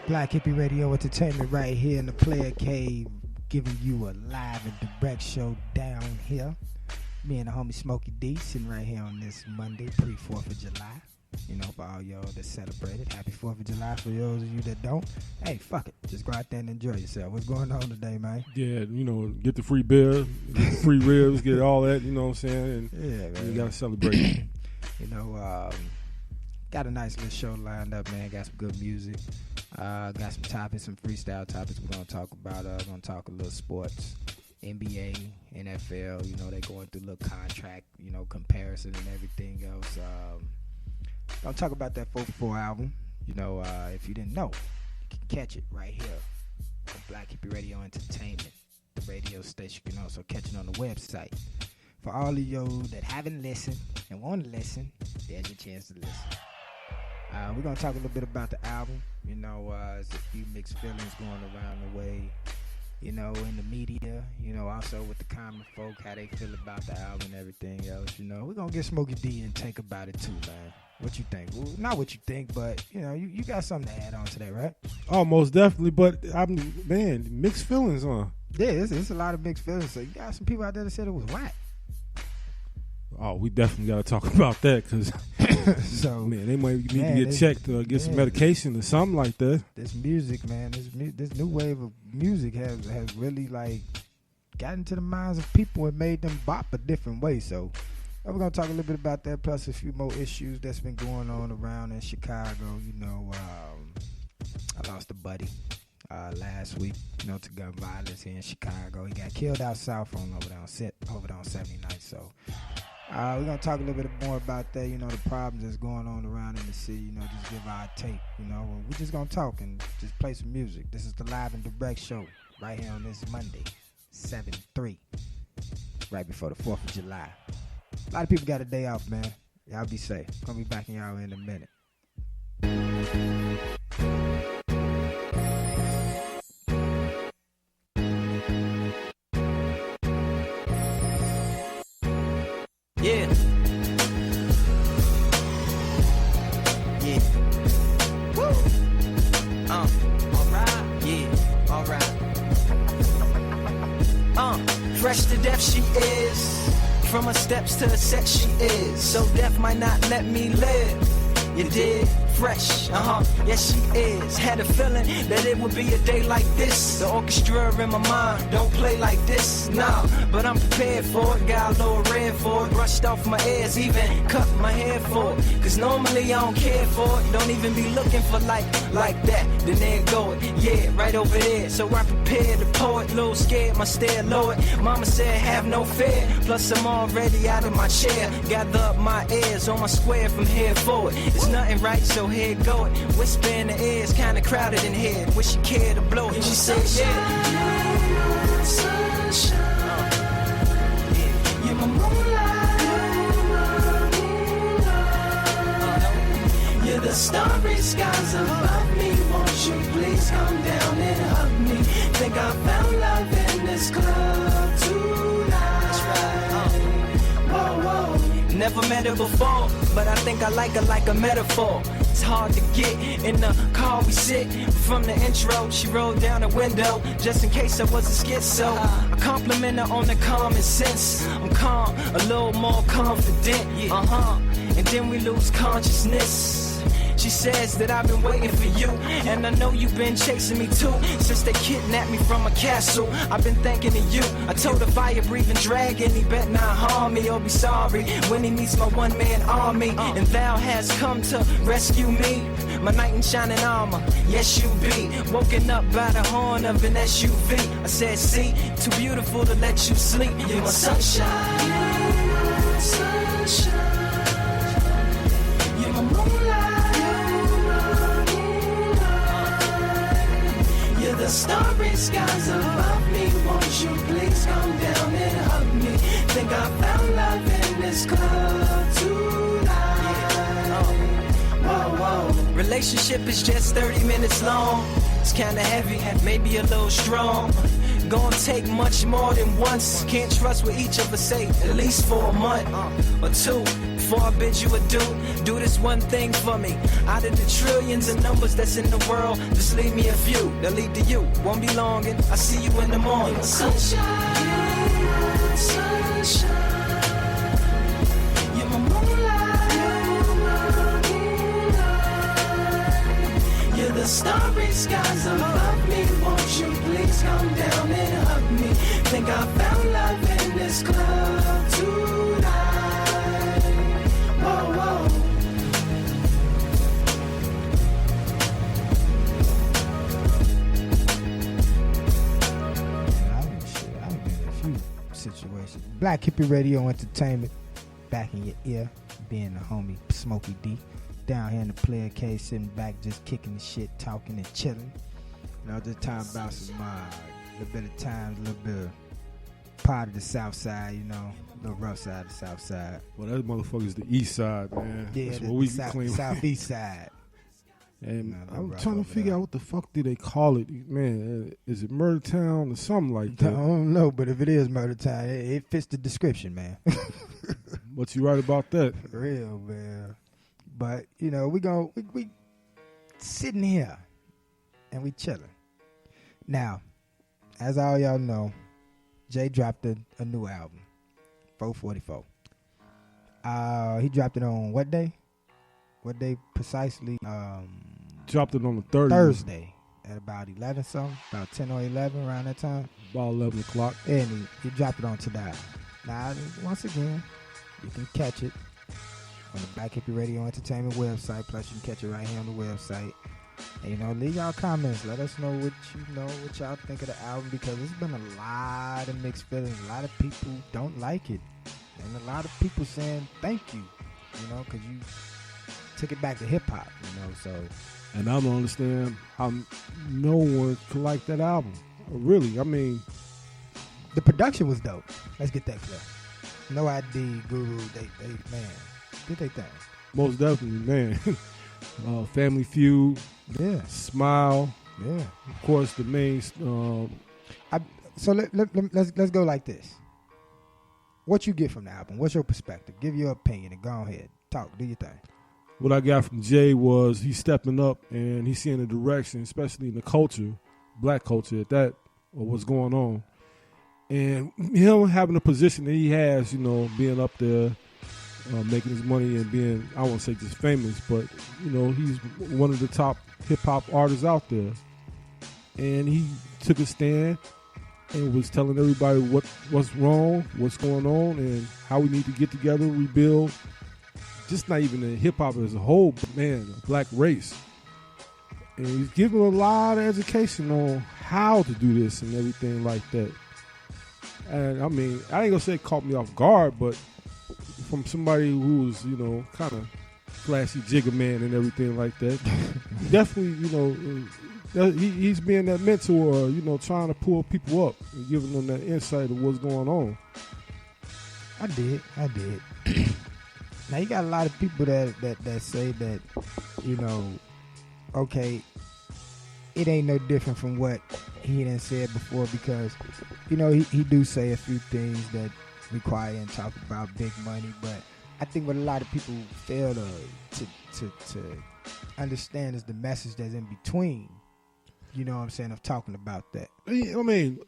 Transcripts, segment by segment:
Black Hippie Radio Entertainment right here in the Player Cave, giving you a live and direct show down here. Me and the homie Smokey D sitting right here on this Monday, pre-4th of July. You know, for all y'all that celebrated, happy 4th of July. For those of you that don't, hey, fuck it. Just go out there and enjoy yourself. What's going on today, man? Yeah, you know, get the free beer, get the free ribs, get all that, you know what I'm saying? And yeah, man. You got to celebrate. You know, got a nice little show lined up, man. Got some good music. Got some topics, some freestyle topics we're going to talk about. We're going to talk a little sports, NBA, NFL. You know, they going through a little contract, you know, comparison and everything else. Going to talk about that 4x4 album. You know, if you didn't know, you can catch it right here on Black Hippie Radio Entertainment, the radio station. You can also catch it on the website. For all of you that haven't listened and want to listen, there's your chance to listen. We're going to talk a little bit about the album. You know, there's a few mixed feelings going around the way, you know, in the media, you know, also with the common folk, how they feel about the album and everything else. You know, we're going to get Smokey D and take about it too, man. What you think? Well, not what you think, but, you know, you got something to add on to that, right? Oh, most definitely, but, man, mixed feelings, huh? Yeah, it's a lot of mixed feelings. So you got some people out there that said it was whack. Oh, we definitely got to talk about that because, so, man, they might need to get checked or get some medication or something like that. This music, man, this new wave of music has really, like, gotten to the minds of people and made them bop a different way. So we're going to talk a little bit about that, plus a few more issues that's been going on around in Chicago. You know, I lost a buddy last week, you know, to gun violence here in Chicago. He got killed out south over there on 79th. So we're going to talk a little bit more about that, you know, the problems that's going on around in the city, you know, just give our take, you know. We're just going to talk and just play some music. This is the live and direct show right here on this Monday, 7/3, right before the 4th of July. A lot of people got a day off, man. Y'all be safe. Gonna be back in y'all in a minute. Yeah. Yeah. Woo. Alright. Yeah. Alright. Fresh to death she is. From her steps to the sex she is. So death might not let me live. You did? Fresh, yes she is. Had a feeling that it would be a day like this. The orchestra in my mind don't play like this, nah. But I'm prepared for it, got a little red for it. Brushed off my ears, even cut my hair for it. Cause normally I don't care for it. Don't even be looking for like that. Then there go it, yeah, right over there. So I prepared the poet, little scared, my stare lowered. Mama said have no fear, plus I'm already out of my chair. Gather up my ears on my square from here forward. It's nothing right, so here go it. Whisper in the ears, kinda crowded in here. Wish you cared to blow it. She said, yeah. Sunshine. You're my moonlight. You're the starry skies above me. Won't you please come down and hug me? Think I found love in this club tonight. That's right. Whoa, whoa. Never met her before, but I think I like her like a metaphor. It's hard to get in the car we sit. From the intro, she rolled down the window just in case I was a schizo. I compliment her on the common sense. I'm calm, a little more confident. And then we lose consciousness. She says that I've been waiting for you, and I know you've been chasing me too. Since they kidnapped me from a castle, I've been thinking of you. I told the fire-breathing dragon he bet not harm me or be sorry when he meets my one-man army. And thou hast come to rescue me, my knight in shining armor. Yes, you be woken up by the horn of an SUV. I said, see, too beautiful to let you sleep. You're my sunshine, sunshine. You're my moonlight. The starry skies above me. Won't you please come down and hug me? Think I found love in this club tonight. Whoa, whoa. Relationship is just 30 minutes long. It's kinda heavy, maybe a little strong. Gonna take much more than once. Can't trust what each of us say, at least for a month or two. Before I bid you adieu, do this one thing for me. Out of the trillions of numbers that's in the world, just leave me a few that lead to you. Won't be long, and I see you in the morning. Sunshine, sunshine. You're my moonlight, you're the starry skies above me. Won't you please come down and hug me? Think I found love in this club tonight. Whoa, whoa. I've been in a few situations. Black Hippie Radio Entertainment, back in your ear, being the homie Smokey D. Down here in the player case, sitting back, just kicking the shit, talking and chilling. You know, just talking about some little bit of times, a little bit of part of the South Side, you know, the rough side of the South Side. Well, that motherfucker's the East Side, man. Yeah, that's what we claim. Southeast Side. And No, I'm rough trying to over figure there. out what the fuck do they call it, man. Is it Murder Town or something like I that? don't know, but if it is Murder Town, it fits the description, man. But you right about that. For real, man. But, you know, we sitting here and we chilling. Now, as all y'all know, Jay dropped a new album, 444. He dropped it on what day? What day precisely? Dropped it on the 30th. Thursday at about 11 something, about 10 or 11 around that time. About 11 o'clock. And he dropped it on today. Now, once again, you can catch it on the Black Hippie Radio Entertainment website. Plus, you can catch it right here on the website. And, you know, leave y'all comments. Let us know what y'all think of the album, because there's been a lot of mixed feelings. A lot of people don't like it. And a lot of people saying thank you, you know, because you took it back to hip-hop, you know, so. And I don't understand how no one could like that album. Really, I mean. The production was dope. Let's get that clear. No ID, Guru, they man, did they thing. Most definitely, man. Family Feud. Yeah. Smile. Yeah. Of course, the main. So let's go like this. What you get from the album? What's your perspective? Give your opinion and go ahead. Talk. Do your thing. What I got from Jay was he's stepping up and he's seeing the direction, especially in the culture, black culture at that, or what's going on. And him having a position that he has, you know, being up there, making his money and being, I won't say just famous, but, you know, he's one of the top hip-hop artists out there. And he took a stand and was telling everybody what's wrong, what's going on, and how we need to get together, rebuild. Just not even in hip-hop as a whole, but, man, the black race. And he's giving a lot of education on how to do this and everything like that. And, I mean, I ain't going to say it caught me off guard, but from somebody who's, you know, kind of flashy jigger man and everything like that, definitely, you know, he's being that mentor, you know, trying to pull people up and giving them that insight of what's going on. I did. Now, you got a lot of people that say that, you know, okay, it ain't no different from what he done said before, because, you know, he do say a few things that require and talk about big money, but I think what a lot of people fail to understand is the message that's in between. You know what I'm saying, of talking about that. I mean,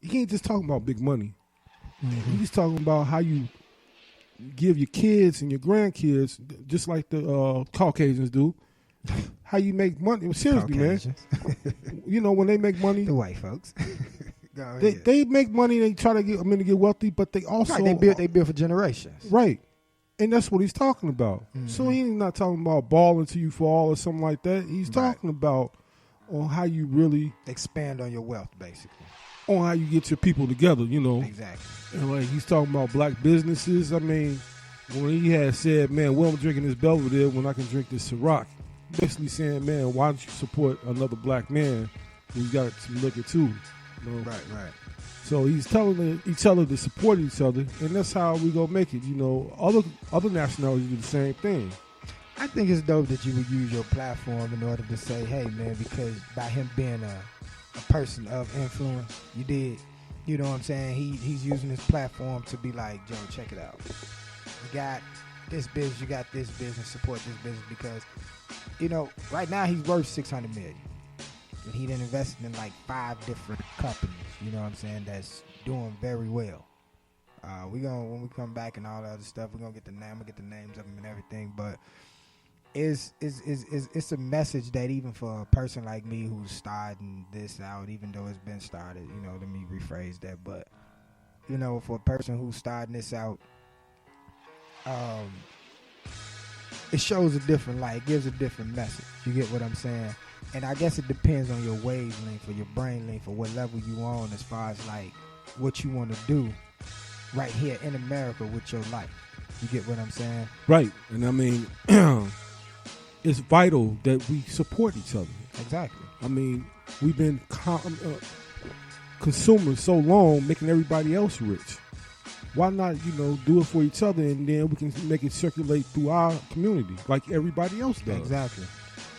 he ain't just talking about big money. Mm-hmm. He's talking about how you give your kids and your grandkids, just like the Caucasians do, how you make money. Seriously, man. You know, when they make money, the white folks, they make money. They try to get them to get wealthy, but they also they build for generations, right? And that's what he's talking about. Mm-hmm. So he's not talking about balling till you fall or something like that. He's talking about on how you really expand on your wealth, basically. On how you get your people together, you know. Exactly. And like he's talking about black businesses. I mean, when he had said, man, well, I'm drinking this Belvedere when I can drink this Ciroc. Basically saying, man, why don't you support another black man who's got some liquor too? You know? Right. So he's telling each other to support each other, and that's how we gonna make it. You know, other nationalities do the same thing. I think it's dope that you would use your platform in order to say, hey, man, because by him being a person of influence, you know what I'm saying? He's using his platform to be like, Joe, check it out. You got this business, you got this business, support this business, because, you know, right now he's worth $600 million. And he done invested in like 5 different companies, you know what I'm saying, that's doing very well. When we come back and all the other stuff, we're gonna get the names of them and everything, but it's a message that even for a person like me who's starting this out, even though it's been started, you know, let me rephrase that, but, you know, for a person who's starting this out, it shows a different light, it gives a different message. You get what I'm saying? And I guess it depends on your wavelength or your brain length or what level you on as far as like what you want to do right here in America with your life. You get what I'm saying? Right. And I mean, it's vital that we support each other. Exactly. I mean, we've been consumers so long, making everybody else rich. Why not, you know, do it for each other, and then we can make it circulate through our community like everybody else does. Exactly.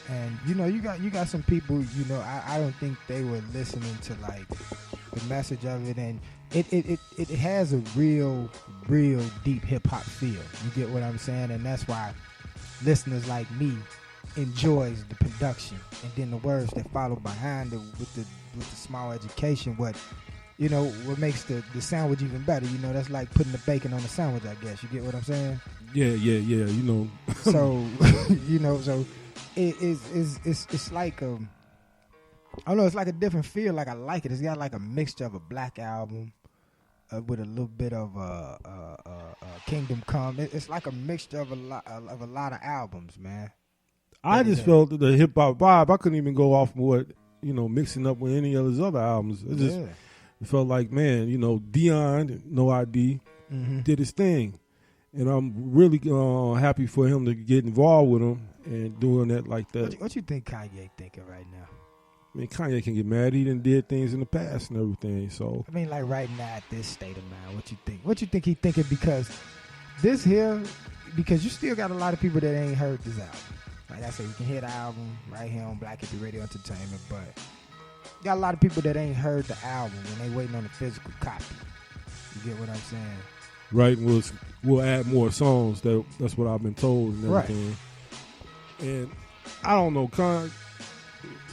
And you know, you got some people, you know, I don't think they were listening to like the message of it, and it has a real deep hip hop feel. You get what I'm saying? And that's why listeners like me enjoys the production, and then the words that follow behind it with the small education. What makes the sandwich even better. You know, that's like putting the bacon on the sandwich, I guess. You get what I'm saying? Yeah. You know. So you know, so it's like I don't know, it's like a different feel. Like I like it. It's got like a mixture of a black album with a little bit of Kingdom Come. It's like a mixture of a lot of albums, man. I just felt the hip hop vibe. I couldn't even go off what, you know, mixing up with any of his other albums. It felt like, man, you know, Dion, No ID, did his thing. And I'm really happy for him to get involved with him and doing that like that. What you think Kanye thinking right now? I mean, Kanye can get mad. He done did things in the past and everything. So I mean, like right now at this state of mind, what you think? What you think he thinking? Because this here, because you still got a lot of people that ain't heard this album. Like I said, you can hear the album right here on Black Hippie Radio Entertainment, but you got a lot of people that ain't heard the album and they waiting on the physical copy. You get what I'm saying? Right, we'll add more songs. That's what I've been told and everything. Right. And I don't know,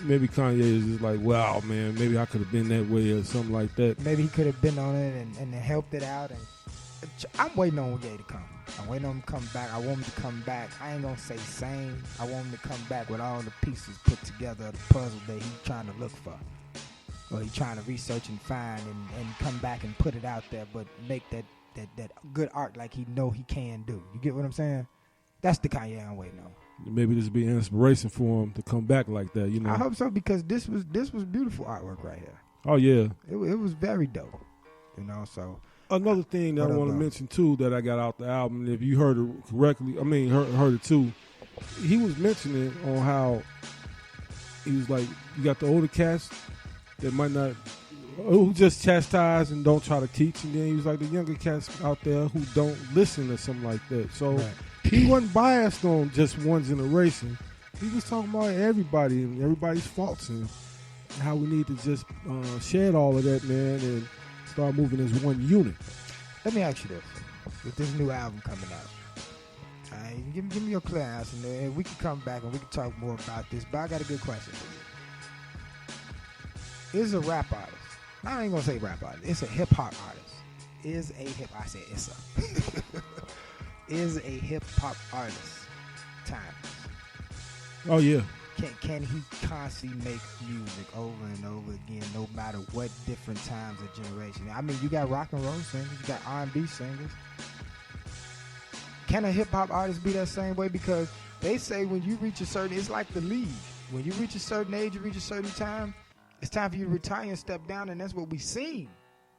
maybe Kanye is just like, wow, man, maybe I could have been that way or something like that. Maybe he could have been on it and helped it out. And I'm waiting on Ye to come. I'm waiting on him to come back. I want him to come back. I ain't going to say same. I want him to come back with all the pieces put together, the puzzle that he's trying to look for. Or he's trying to research and find and come back and put it out there, but make that good art like he know he can do. You get what I'm saying? That's the Kanye I'm waiting on. Maybe this will be an inspiration for him to come back like that, you know. I hope so, because this was beautiful artwork right here. Oh yeah. It was very dope. You know, so another thing that I want to mention too that I got out the album, if you heard it correctly, I mean heard it too, he was mentioning on how he was like, you got the older cats that might not, who just chastise and don't try to teach, and then he was like the younger cats out there who don't listen or something like that. So he wasn't biased on just one generation. He was talking about everybody and everybody's faults and how we need to just shed all of that, man, and start moving as one unit. Let me ask you this: with this new album coming out, give me your clear answer, and we can come back and we can talk more about this. But I got a good question for you. Is a rap artist, I ain't gonna say rap artist, it's a hip hop artist. Is a hip hop artist timeless? Oh yeah. Can he constantly make music over and over again, no matter what different times or generation? I mean, you got rock and roll singers, you got R&B singers. Can a hip hop artist be that same way? Because they say when you reach a certain, it's like the league. When you reach a certain age, you reach a certain time, it's time for you to retire and step down, and that's what we seen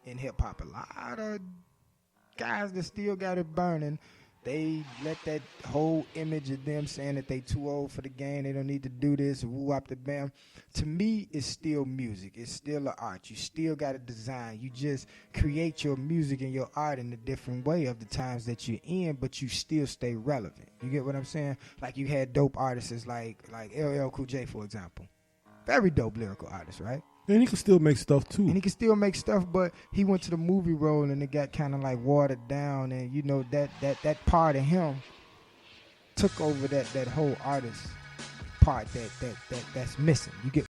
in hip hop. A lot of guys that still got it burning. They let that whole image of them saying that they too old for the game, they don't need to do this, woo up the bam. To me, it's still music. It's still an art. You still got to design. You just create your music and your art in a different way of the times that you're in, but you still stay relevant. You get what I'm saying? Like you had dope artists like LL Cool J, for example. Very dope lyrical artist, right? And he can still make stuff too. And he can still make stuff, but he went to the movie role and it got kind of like watered down. And you know that part of him took over that whole artist part that's missing. You get